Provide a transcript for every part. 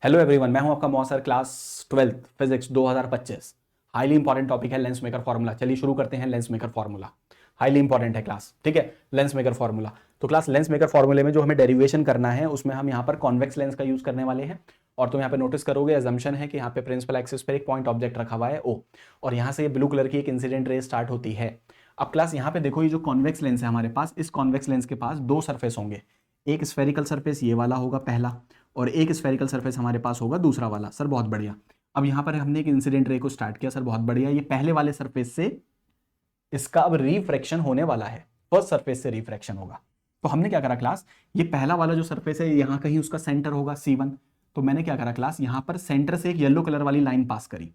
Hello everyone, मैं हूं आपका मौसर class 12th physics 2025। Highly important topic है लेंस मेकर फॉर्मूला। चलिए शुरू करते हैं lens maker formula. Highly important है क्लास, ठीक है। लेंस मेकर फॉर्मूला, तो क्लास लेंस मेकर फॉर्मूले में जो हमें डेरिवेशन करना है उसमें हम यहाँ पर कॉन्वेक्स लेंस का यूज करने वाले हैं। और तुम यहाँ पे नोटिस करोगे अजम्पशन है कि यहाँ पे प्रिंसिपल एक्सिस पर एक पॉइंट ऑब्जेक्ट रखा हुआ है ओ, और यहाँ से ये ब्लू कलर की एक इंसिडेंट रे स्टार्ट होती है। अब क्लास यहाँ पे देखो, ये जो कॉन्वेक्स लेंस है हमारे पास, इस कॉन्वेक्स लेंस के पास दो सरफेस होंगे। एक स्फेरिकल सरफेस ये वाला होगा पहला, और एक स्फेरिकल सरफेस हमारे पास होगा दूसरा वाला। सर बहुत बढ़िया। अब यहाँ पर हमने एक इंसिडेंट रे को स्टार्ट किया। सर बहुत बढ़िया। ये पहले वाले सरफेस से इसका अब रिफ्रैक्शन होने वाला है, फर्स्ट सरफेस से रिफ्रैक्शन होगा। तो हमने क्या करा क्लास, ये पहला वाला जो सरफेस है यहाँ कहीं उसका सेंटर होगा C1। तो मैंने क्या करा क्लास, यहाँ पर सेंटर से एक येलो कलर वाली लाइन पास करी।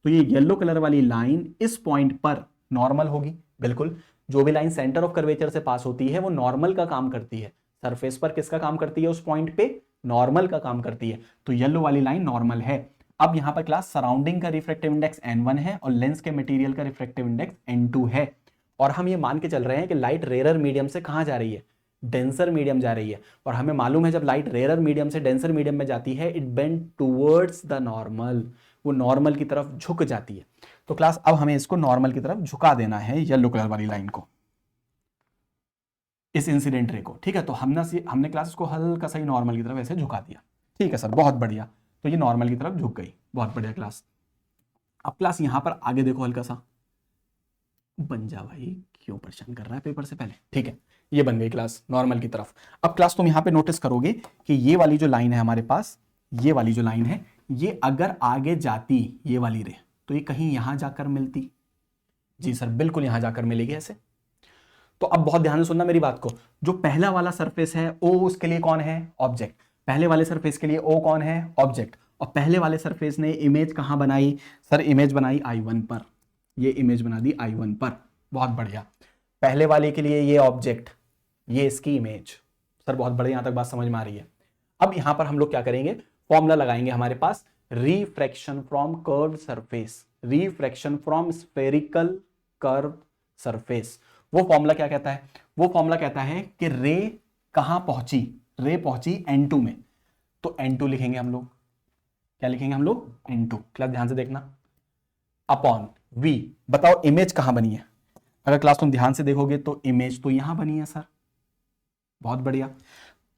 तो ये येलो कलर वाली लाइन इस पॉइंट पर नॉर्मल होगी। बिल्कुल, जो भी लाइन सेंटर ऑफ कर्वेचर से पास होती है वो नॉर्मल का काम करती है। सरफेस पर किसका काम करती है, उस पॉइंट पे नॉर्मल का काम करती है। तो येलो वाली लाइन नॉर्मल है। अब यहां पर क्लास सराउंडिंग का रिफ्रैक्टिव इंडेक्स n1 है और लेंस के मटेरियल का रिफ्रैक्टिव इंडेक्स n2 है। और हम ये मान के चल रहे हैं कि लाइट रेयर मीडियम से कहां जा रही है, डेंसर मीडियम जा रही है। और हमें मालूम है जब लाइट रेयर मीडियम से डेंसर मीडियम में जाती है, it bend towards the normal, वो नॉर्मल की तरफ झुक जाती है। तो क्लास अब हमें इसको नॉर्मल की तरफ झुका देना है, येलो कलर वाली लाइन को, इस इंसिडेंट रे को, ठीक है। तो हमने क्लास को हल्का सा ही नॉर्मल की तरफ ऐसे झुका दिया, ठीक है सर, बहुत बढ़िया। तो ये नॉर्मल की तरफ झुक गई, बहुत बढ़िया क्लास। अब क्लास यहां पर आगे देखो, हल्का सा बन जा भाई, क्यों परेशान कर रहा है पेपर से पहले, ठीक है। ये बन गई क्लास नॉर्मल की तरफ। अब क्लास तुम यहां पे नोटिस करोगे कि ये वाली जो लाइन है हमारे पास, ये वाली जो लाइन है, ये अगर आगे जाती ये वाली रे, तो ये कहीं यहां जाकर मिलती। जी सर, बिल्कुल यहां जाकर मिलेगी ऐसे। तो अब बहुत ध्यान से सुनना मेरी बात को। जो पहला वाला सरफेस है ओ, उसके लिए कौन है, ऑब्जेक्ट। पहले वाले सरफेस के लिए ओ कौन है, ऑब्जेक्ट। और पहले वाले सरफेस ने इमेज कहां बनाई, सर इमेज बनाई I1 पर। ये इमेज बना दी I1 पर, बहुत बढ़िया। पहले वाले के लिए ये ऑब्जेक्ट, ये इसकी इमेज। सर बहुत बढ़िया, यहां तक बात समझ में आ रही है। अब यहां पर हम लोग क्या करेंगे, फॉर्मूला लगाएंगे हमारे पास, refraction from curve surface, refraction from spherical curve surface. वो फॉर्मूला क्या कहता है, वो फॉर्मूला कहता है कि रे कहां पहुंची, रे पहुंची N2 में। तो N2 लिखेंगे हम लोग, क्या लिखेंगे हम लोग, N2। क्लास ध्यान से देखना, अपॉन V। बताओ इमेज कहां बनी है। अगर क्लास तुम ध्यान से देखोगे तो इमेज तो यहां बनी है सर, बहुत बढ़िया।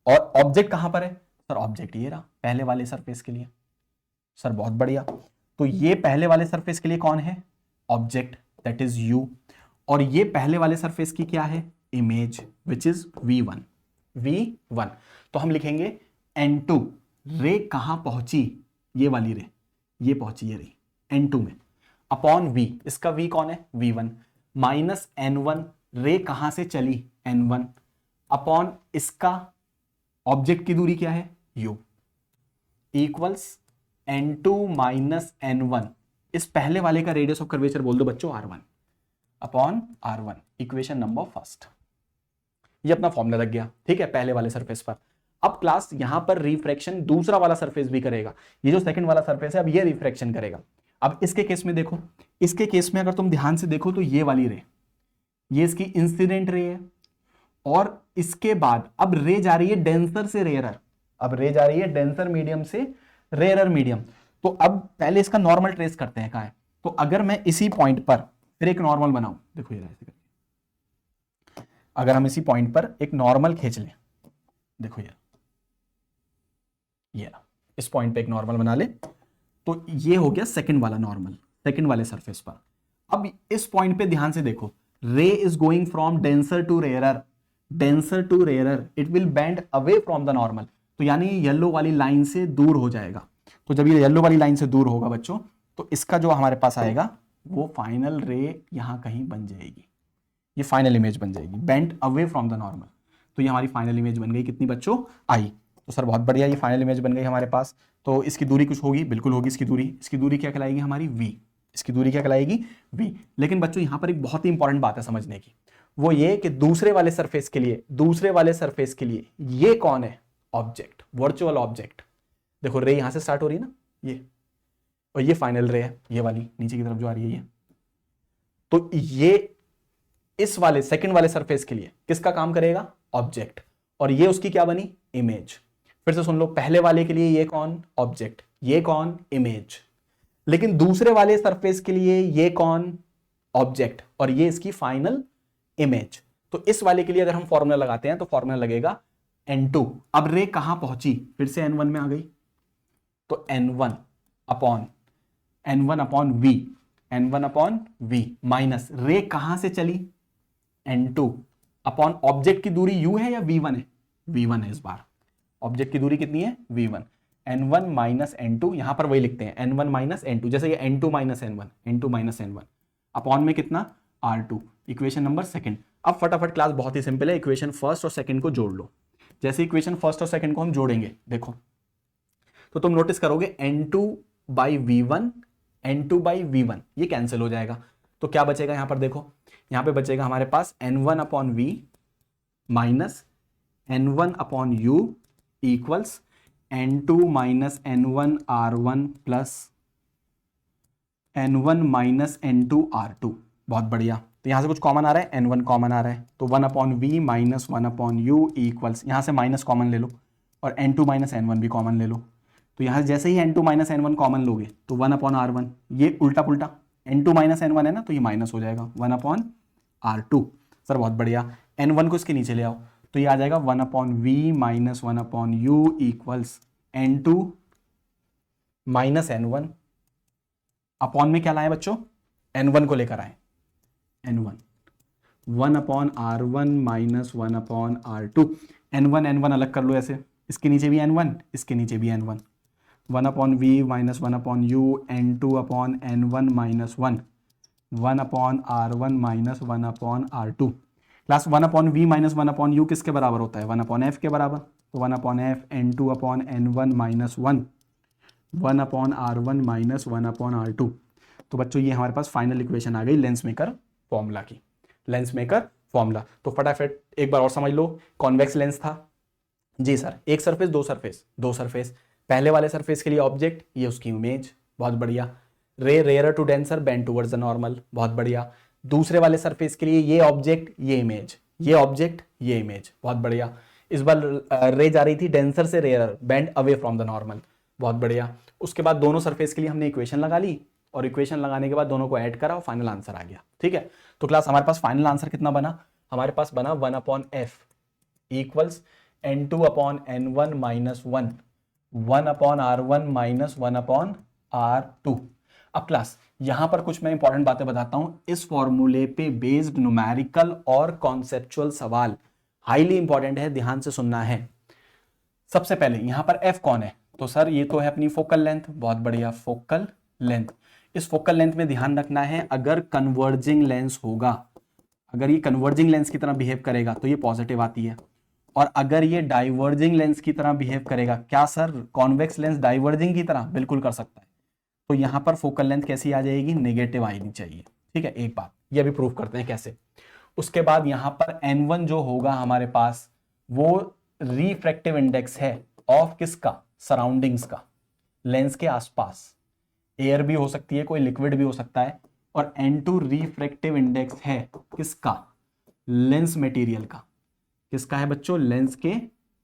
और ऑब्जेक्ट कहां पर है, सर ऑब्जेक्ट ये रहा पहले वाले सरफेस के लिए। सर बहुत बढ़िया। तो ये पहले वाले सरफेस के लिए कौन है, ऑब्जेक्ट, दैट इज U। और ये पहले वाले सरफेस की क्या है, image, which is V1, V1। तो हम लिखेंगे N2, रे कहां पहुंची, ये वाली रे, ये पहुंची ये रे N2 में, अपॉन V, इसका V कौन है, V1, माइनस N1, रे कहां से चली, N1, अपॉन इसका ऑब्जेक्ट की दूरी क्या है, U, equals N2 minus N1, इस पहले वाले का रेडियस ऑफ कर्वेचर बोल दो बच्चों R1, upon R1, equation number first. ये अपना फॉर्मूला लग गया, ठीक है, पहले वाले सरफेस पर। अब क्लास यहां पर रिफ्रैक्शन दूसरा वाला सरफेस भी करेगा। ये जो सेकंड वाला सरफेस है अब ये रिफ्रैक्शन करेगा। अब इसके केस में देखो, इसके केस में अगर तुम ध्यान से देखो तो ये वाली रे, ये इसकी इंसिडेंट रे है। और इसके बाद अब रे जा रही है डेंसर से रेयरर, अब रे जा रही है डेंसर मीडियम से रेयरर मीडियम। तो अब पहले इसका नॉर्मल ट्रेस करते हैं कहां है। तो अगर मैं इसी पॉइंट पर फिर एक नॉर्मल बनाऊं, देखो ये ऐसे करके, अगर हम इसी पॉइंट पर एक नॉर्मल खींच लें, देखो ये इस पॉइंट पे एक नॉर्मल बना ले, तो ये हो गया सेकंड वाला नॉर्मल, सेकंड वाले सरफेस पर। अब इस पॉइंट पे ध्यान से देखो, ray is going from denser to rarer, denser to rarer, it will bend away from the normal. तो यानी येलो वाली लाइन से दूर हो जाएगा। तो जब ये येलो वाली लाइन से दूर होगा बच्चों, तो इसका जो हमारे पास आएगा वो फाइनल रे यहां कहीं बन जाएगी, ये फाइनल इमेज बन जाएगी, bend away from the normal. तो ये हमारी फाइनल इमेज बन गई कितनी बच्चों, आई। तो सर बहुत बढ़िया, ये फाइनल इमेज बन गई हमारे पास। तो इसकी दूरी कुछ होगी, बिल्कुल होगी इसकी दूरी क्या कहलाएगी हमारी, V। इसकी दूरी क्या कहलाएगी, V। लेकिन बच्चों यहां पर एक बहुत ही इंपॉर्टेंट बात है समझने की, वो ये कि दूसरे वाले सरफेस के लिए ये कौन है, ऑब्जेक्ट, वर्चुअल ऑब्जेक्ट। देखो रे यहां से स्टार्ट हो रही है ना, ये, और ये फाइनल रे है, ये वाली नीचे की तरफ जो आ रही है ये। तो ये इस वाले सेकंड वाले सरफेस के लिए किसका काम करेगा, ऑब्जेक्ट, और ये उसकी क्या बनी, इमेज। फिर से सुन लो, पहले वाले के लिए ये कौन ऑब्जेक्ट, ये कौन इमेज, लेकिन दूसरे वाले सरफेस के लिए ये कौन ऑब्जेक्ट और ये इसकी फाइनल इमेज। तो इस वाले के लिए अगर हम फॉर्मूला लगाते हैं तो फॉर्मूला लगेगा n2। अब रे कहां पहुंची, फिर से n1 में आ गई, तो n1 अपॉन v माइनस रे कहां से चली, n2 अपॉन ऑब्जेक्ट की दूरी u है या v1 है, v1 है इस बार, ऑब्जेक्ट की दूरी कितनी है v1, n1 माइनस n2, यहां पर वही लिखते हैं n1 माइनस n2, जैसे ये n2 माइनस n1 अपॉन में कितना r2, इक्वेशन नंबर सेकंड। अब फटाफट क्लास बहुत ही सिंपल है, इक्वेशन फर्स्ट और सेकंड को जोड़ लो। जैसे इक्वेशन फर्स्ट और सेकंड को हम जोड़ेंगे देखो, तो तुम नोटिस करोगे n2/v1 ये कैंसिल हो जाएगा, तो क्या बचेगा यहां पर देखो, यहां पे बचेगा हमारे पास n1 upon v minus n1 upon u equals n2 minus n1 r1 plus n1 minus n2 r2। बहुत बढ़िया, तो यहां से कुछ कॉमन आ रहा है, n1 कॉमन आ रहा है, तो 1 upon v minus 1 upon u equals, यहां से माइनस कॉमन ले लो और n2 माइनस n1 भी कॉमन ले लो, तो यहां जैसे ही n2 माइनस n1 कॉमन लोगे तो 1 अपॉन r1, ये उल्टा पुल्टा n2 माइनस n1 है ना, तो ये माइनस हो जाएगा 1 अपॉन r2। सर बहुत बढ़िया, n1 को इसके नीचे ले आओ, तो ये आ जाएगा 1 upon v minus 1 upon u equals n2 minus n1 upon में क्या लाए बच्चों, n1 को लेकर आए, n1 1 upon r1 minus 1 upon r2, n1 अलग कर लो ऐसे, इसके नीचे भी n1, इसके नीचे भी n1, 1 upon v minus 1 upon u, n2 upon n1 minus 1, 1 upon r1 minus 1 upon r2। Class 1 upon v minus 1 upon u किसके बराबर होता है, 1 अपॉन f के बराबर, तो 1 upon f n2 upon n1 minus 1, 1 upon r1 minus 1 upon r2। तो बच्चों ये हमारे पास फाइनल इक्वेशन आ गई लेंस मेकर फॉर्मूला की, लेंस मेकर फॉर्मूला। तो फटाफट एक बार और समझ लो, कॉन्वेक्स लेंस था जी सर, एक सरफेस दो सरफेस, पहले वाले सरफेस के लिए ऑब्जेक्ट, ये उसकी इमेज, बहुत बढ़िया, ray rarer to denser bend towards the normal, बहुत बढ़िया, दूसरे वाले सरफेस के लिए ये ऑब्जेक्ट ये इमेज, ये ऑब्जेक्ट ये इमेज, बहुत बढ़िया, इस बार रे जा रही थी डेंसर से rare bend away from the normal, बहुत बढ़िया। उसके बाद दोनों सरफेस के लिए हमने इक्वेशन लगा ली और इक्वेशन लगाने के बाद दोनों को ऐड करा और फाइनल आंसर आ गया, ठीक है। तो क्लास हमारे पास फाइनल आंसर कितना बना, हमारे पास बना 1 upon F equals n2 upon n1 minus 1, 1 upon r1 minus 1 upon r2। अब क्लास यहां पर कुछ मैं इंपॉर्टेंट बातें बताता हूं, इस फॉर्मूले पे बेस्ड न्यूमेरिकल और कॉन्सेप्चुअल सवाल हाईली इंपॉर्टेंट है, ध्यान से सुनना है। सबसे पहले यहां पर f कौन है, तो सर ये तो है अपनी फोकल लेंथ, बहुत बढ़िया, फोकल लेंथ। इस फोकल लेंथ में ध्यान रखना है, अगर कन्वर्जिंग लेंस होगा, अगर ये कन्वर्जिंग लेंस की तरह बिहेव करेगा तो ये पॉजिटिव आती है, और अगर ये डाइवर्जिंग लेंस की तरह बिहेव करेगा, क्या सर कॉन्वेक्स लेंस डाइवर्जिंग की तरह, बिल्कुल कर सकता है, तो यहां पर फोकल लेंथ कैसी आ जाएगी, नेगेटिव आनी चाहिए, ठीक है। एक बात ये अभी प्रूव करते हैं कैसे। उसके बाद यहां पर n1 जो होगा हमारे पास वो रिफ्रैक्टिव इंडेक्स है ऑफ किसका, सराउंडिंग्स का, लेंस के आसपास, एयर भी हो सकती है, कोई लिक्विड भी हो सकता है, और n2 रिफ्रैक्टिव इंडेक्स है किसका, लेंस मटेरियल का, किसका है बच्चों, लेंस के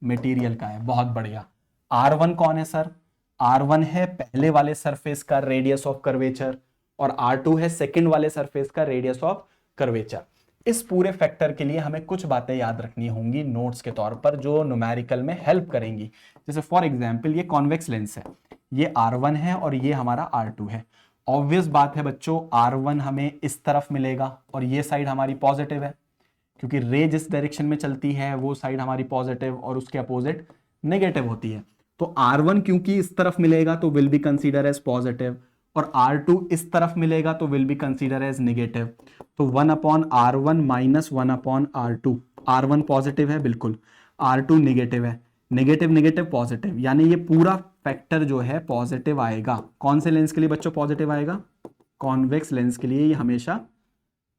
मटेरियल का है, बहुत बढ़िया। r1 कौन है सर, r1 है पहले वाले सरफेस का रेडियस ऑफ कर्वेचर, और r2 है सेकंड वाले सरफेस का रेडियस ऑफ कर्वेचर। इस पूरे फैक्टर के लिए हमें कुछ बातें याद रखनी होंगी नोट्स के तौर पर, जो न्यूमेरिकल में हेल्प करेंगी। जैसे फॉर एग्जांपल ये कॉन्वेक्स लेंस है, ये r1 है और ये हमारा r2 है। ऑब्वियस बात है बच्चों, r1 हमें इस तरफ मिलेगा और ये साइड हमारी पॉजिटिव है, क्योंकि रे जिस डायरेक्शन में चलती है वो साइड हमारी पॉजिटिव और उसके अपोजिट नेगेटिव होती है। तो r1 क्योंकि इस तरफ मिलेगा तो will be consider as positive, और r2 इस तरफ मिलेगा तो will be consider as negative. तो 1 upon r1 minus 1 upon r2, r1 positive है बिल्कुल, r2 नेगेटिव है, नेगेटिव नेगेटिव पॉजिटिव, यानी ये पूरा फैक्टर जो है पॉजिटिव आएगा। कौन से लेंस के लिए बच्चों पॉजिटिव आएगा, कॉन्वेक्स लेंस के लिए ये हमेशा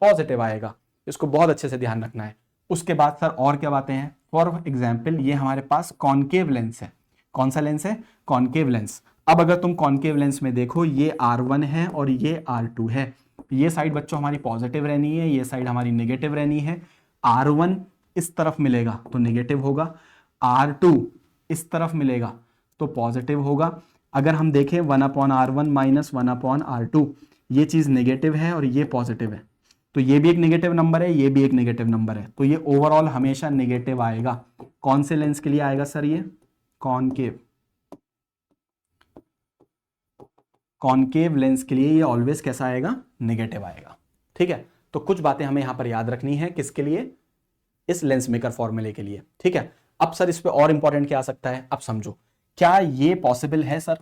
पॉजिटिव आएगा, इसको बहुत अच्छे से ध्यान रखना है। उसके बाद सर और क्या बातें हैं, फॉर एग्जाम्पल ये हमारे पास कॉनकेव लेंस है, कौन सा लेंस है, कॉनकेव लेंस। अब अगर तुम कॉनकेव लेंस में देखो, ये r1 है और ये r2 है, ये साइड बच्चों हमारी पॉजिटिव रहनी है, ये साइड हमारी नेगेटिव रहनी है। r1 इस तरफ मिलेगा तो नेगेटिव होगा, r2 इस तरफ मिलेगा तो पॉजिटिव होगा। अगर हम देखें 1/r1 माइनस 1/r2, ये चीज नेगेटिव है और ये पॉजिटिव है, तो ये भी एक नेगेटिव नंबर है, ये भी एक नेगेटिव नंबर है, तो ये ओवरऑल हमेशा नेगेटिव आएगा। कौन से लेंस के लिए आएगा सर? ये कॉनकेव, कॉनकेव लेंस के लिए ये ऑलवेज कैसा आएगा? नेगेटिव आएगा। ठीक है, तो कुछ बातें हमें यहां पर याद रखनी है, किसके लिए? इस लेंस मेकर फॉर्मूले के लिए। ठीक है, अब सर इस पे और इंपॉर्टेंट क्या आ सकता है? अब समझो, क्या ये पॉसिबल है सर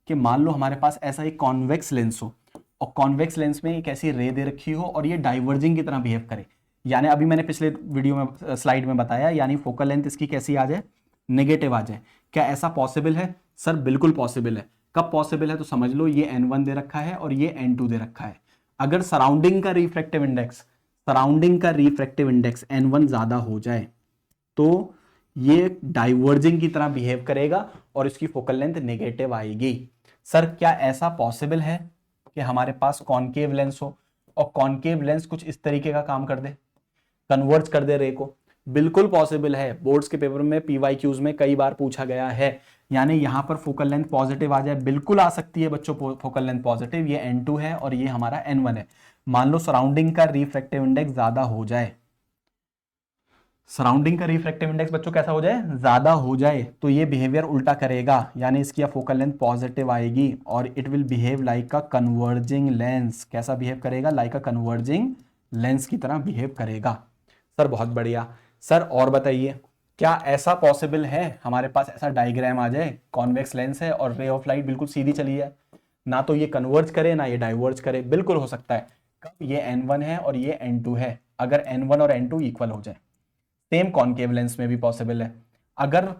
कि मान लो हमारे पास ऐसा एक कॉन्वेक्स लेंस हो और कॉन्वेक्स लेंस में एक ऐसी रे दे रखी हो और ये डाइवर्जिंग की तरह बिहेव करे, यानी अभी मैंने पिछले वीडियो में स्लाइड में बताया, यानी फोकल लेंथ इसकी कैसी आ जाए? नेगेटिव आ जाए। क्या ऐसा पॉसिबल है? सर बिल्कुल पॉसिबल है। कब पॉसिबल है? तो समझ लो ये n1 दे रखा है और ये n2 दे रखा है। अगर सराउंडिंग का रिफ्रैक्टिव इंडेक्स n1 ज्यादा हो जाए तो ये डाइवर्जिंग की तरह बिहेव करेगा और इसकी फोकल लेंथ नेगेटिव आएगी। सर क्या ऐसा पॉसिबल है कि हमारे पास कॉनकेव लेंस हो और कॉनकेव लेंस कुछ इस तरीके का काम कर दे, कन्वर्ज कर दे रे को? बिल्कुल पॉसिबल है। बोर्ड्स के पेपर में PYQs में कई बार पूछा गया है। यानी यहां पर फोकल लेंथ पॉजिटिव आ जाए, बिल्कुल आ सकती है बच्चों फोकल लेंथ पॉजिटिव। ये n2 है और ये हमारा n1 है। मान लो सराउंडिंग का रिफ्रैक्टिव इंडेक्स ज्यादा हो जाए, सराउंडिंग का रिफ्रैक्टिव इंडेक्स बच्चों कैसा हो जाए? ज्यादा हो जाए, तो ये बिहेवियर उल्टा करेगा, यानी इसकी फोकल लेंथ पॉजिटिव आएगी और it will behave like a converging lens. कैसा बिहेव करेगा? लाइक अ कन्वर्जिंग लेंस की तरह बिहेव करेगा। सर बहुत बढ़िया। सर और बताइए, क्या ऐसा पॉसिबल है हमारे पास ऐसा डायग्राम आ जाए, कॉन्वेक्स लेंस है और रे ऑफ लाइट बिल्कुल सीधी चली है, ना तो ये कन्वर्ज करे ना ये डाइवर्ज करे? बिल्कुल हो सकता है। कब? ये n1 है और ये n2 है, अगर n1 और n2 इक्वल हो जाए। सेम कॉनकेव लेंस में भी पॉसिबल है। अगर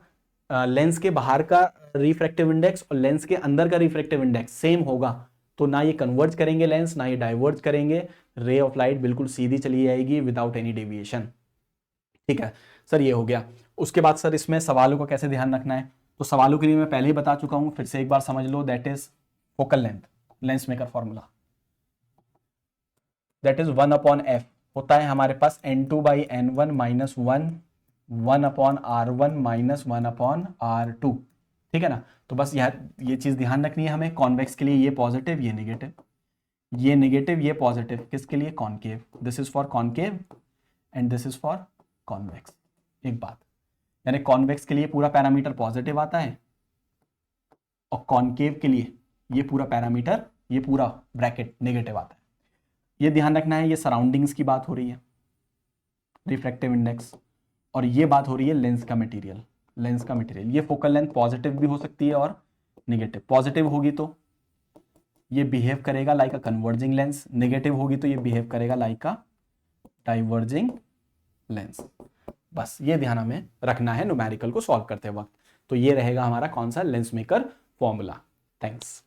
लेंस के बाहर का रिफ्रैक्टिव इंडेक्स और लेंस के अंदर का रिफ्रैक्टिव इंडेक्स सेम होगा तो ना ये कन्वर्ज करेंगे लेंस, ना ये डाइवर्ज करेंगे, रे ऑफ लाइट बिल्कुल सीधी चली जाएगी विदाउट एनी डेविएशन। ठीक है सर, ये हो गया। उसके बाद सर इसमें सवालों को कैसे ध्यान रखना है, तो सवालों के लिए मैं पहले ही बता चुका हूं, फिर से एक बार समझ लो। That is focal length, lens maker formula, that is 1/f होता है हमारे पास n2/n1 minus 1/r1 minus 1/r2। ठीक है ना? तो बस ये चीज ध्यान रखनी है हमें। कॉन्वेक्स के लिए ये पॉजिटिव, ये नेगेटिव, ये नेगेटिव, ये पॉजिटिव। किसके लिए? Concave. This is for concave and this is for convex. एक बात, यानी कॉन्वेक्स के लिए पूरा पैरामीटर पॉजिटिव आता है और कॉनकेव के लिए ये पूरा पैरामीटर, ये पूरा ब्रैकेट नेगेटिव आता है। ये ध्यान रखना है। ये सराउंडिंग्स की बात हो रही है, रिफ्रैक्टिव इंडेक्स, और ये बात हो रही है लेंस का मटेरियल, लेंस का मटेरियल। ये फोकल लेंथ पॉजिटिव भी हो सकती है और नेगेटिव। पॉजिटिव होगी तो ये बिहेव करेगा like a converging lens, negative होगी तो ये बिहेव करेगा लाइक अ डाइवर्जिंग लेंस। बस ये ध्यान हमें रखना है न्यूमेरिकल को सॉल्व करते वक्त। तो ये रहेगा हमारा कौन सा? Lens maker formula. थैंक्स।